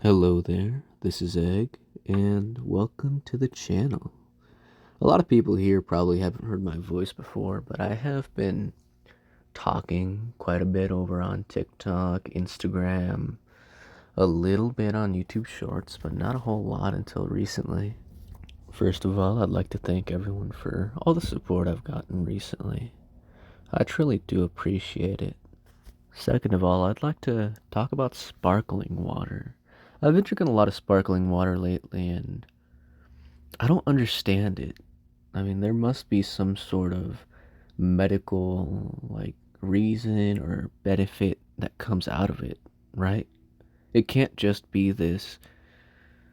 Hello there, this is Egg, and welcome to the channel. A lot of people here probably haven't heard my voice before, but I have been talking quite a bit over on TikTok, Instagram, a little bit on YouTube Shorts, but not a whole lot until recently. First of all, I'd like to thank everyone for all the support I've gotten recently. I truly do appreciate it. Second of all, I'd like to talk about sparkling water. I've been drinking a lot of sparkling water lately, and I don't understand it. I mean, there must be some sort of medical, reason or benefit that comes out of it, right? It can't just be this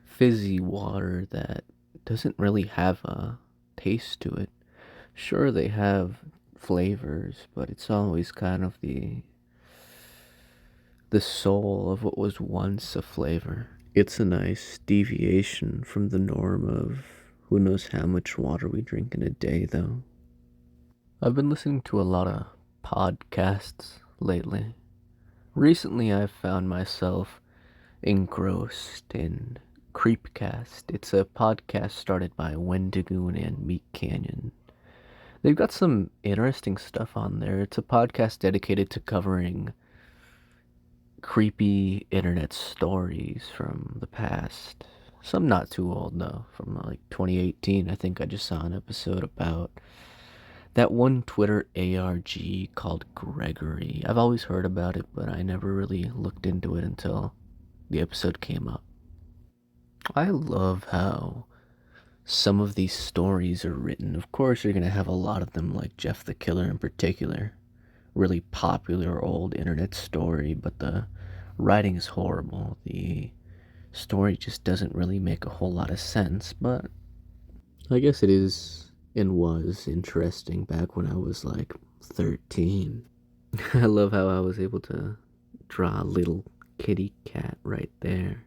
fizzy water that doesn't really have a taste to it. Sure, they have flavors, but it's always kind of the soul of what was once a flavor. It's a nice deviation from the norm of who knows how much water we drink in a day, though. I've been listening to a lot of podcasts lately. Recently, I've found myself engrossed in Creepcast. It's a podcast started by Wendigoon and Meat Canyon. They've got some interesting stuff on there. It's a podcast dedicated to covering creepy internet stories from the past. Some not too old though, from like 2018. I think I just saw an episode about that one Twitter ARG called Gregory. I've always heard about it, but I never really looked into it until the episode came up. I love how some of these stories are written. Of course, you're going to have a lot of them, like Jeff the Killer in particular. Really popular old internet story, but the writing is horrible. The story just doesn't really make a whole lot of sense, but I guess it is and was interesting back when I was like 13. I love how I was able to draw a little kitty cat right there.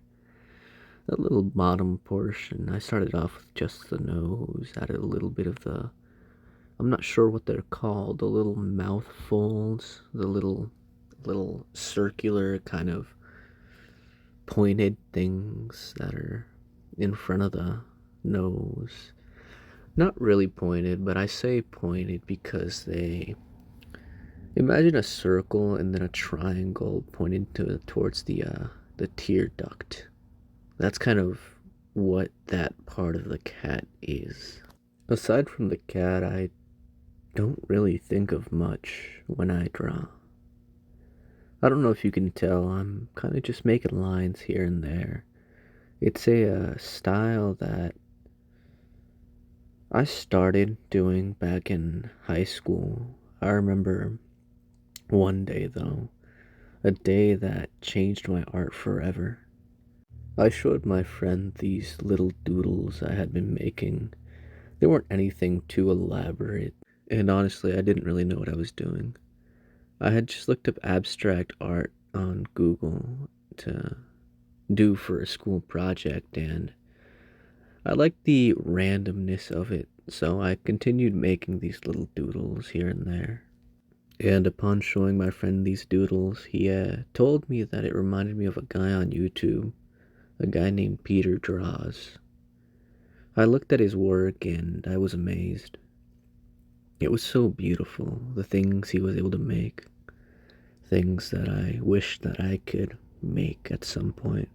That little bottom portion, I started off with just the nose, added a little bit of I'm not sure what they're called, the little mouth folds, the little circular kind of pointed things that are in front of the nose. Not really pointed, but I say pointed because they imagine a circle and then a triangle pointed towards the tear duct. That's kind of what that part of the cat is. Aside from the cat, I don't really think of much when I draw. I don't know if you can tell, I'm kind of just making lines here and there. It's a style that I started doing back in high school. I remember one day, though, a day that changed my art forever. I showed my friend these little doodles I had been making. They weren't anything too elaborate, and honestly, I didn't really know what I was doing. I had just looked up abstract art on Google to do for a school project, and I liked the randomness of it, so I continued making these little doodles here and there. And upon showing my friend these doodles, he told me that it reminded me of a guy on YouTube, a guy named Peter Draws. I looked at his work and I was amazed. It was so beautiful, the things he was able to make, things that I wished that I could make at some point.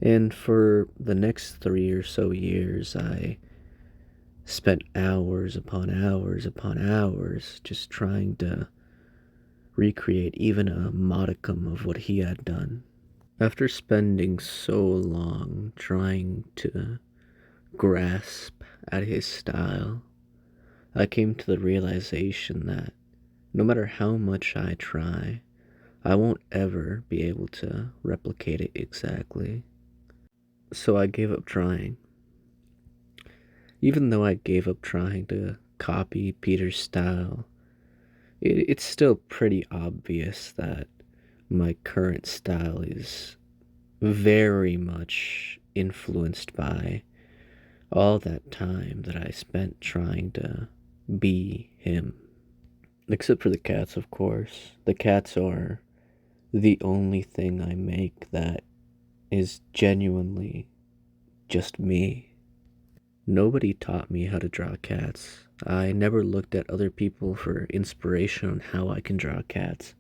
And for the next 3 or so years, I spent hours upon hours upon hours just trying to recreate even a modicum of what he had done. After spending so long trying to grasp at his style, I came to the realization that no matter how much I try, I won't ever be able to replicate it exactly. So I gave up trying. Even though I gave up trying to copy Peter's style, it's still pretty obvious that my current style is very much influenced by all that time that I spent trying to be him. Except for the cats, of course. The cats are the only thing I make that is genuinely just me. Nobody taught me how to draw cats. I never looked at other people for inspiration on how I can draw cats.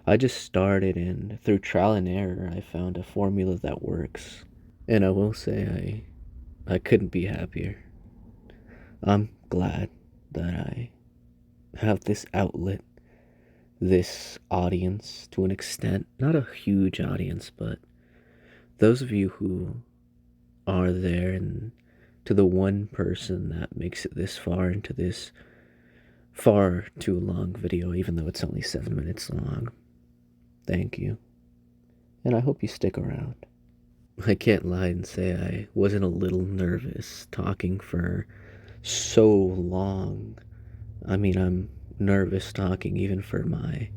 I just started, and through trial and error, I found a formula that works. And I will say I couldn't be happier. I'm glad that I have this outlet, this audience to an extent. Not a huge audience, but those of you who are there, and to the one person that makes it this far into this far too long video, even though it's only 7 minutes long, thank you. And I hope you stick around. I can't lie and say I wasn't a little nervous talking for so long. I mean, I'm nervous talking even for my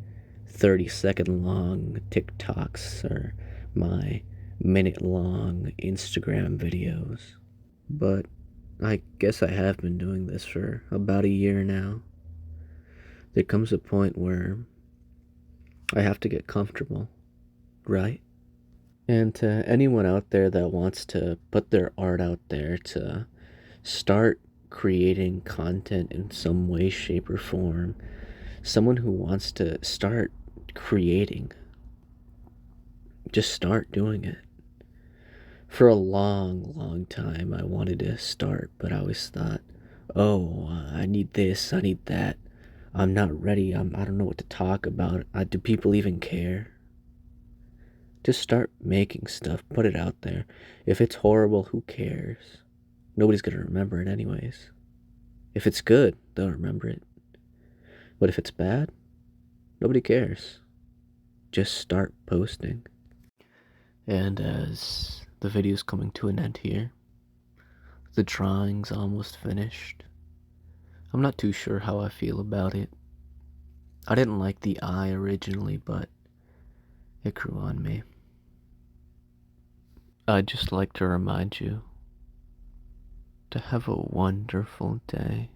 30-second long TikToks or my minute-long Instagram videos. But I guess I have been doing this for about a year now. There comes a point where I have to get comfortable, right? And to anyone out there that wants to put their art out there, to start creating content in some way, shape, or form, someone who wants to start creating, just start doing it. For a long, long time, I wanted to start, but I always thought, oh, I need this, I need that. I'm not ready. I don't know what to talk about. Do people even care? Just start making stuff. Put it out there. If it's horrible, who cares? Nobody's going to remember it anyways. If it's good, they'll remember it. But if it's bad, nobody cares. Just start posting. And as the video's coming to an end here, the drawing's almost finished. I'm not too sure how I feel about it. I didn't like the eye originally, but it grew on me. I'd just like to remind you to have a wonderful day.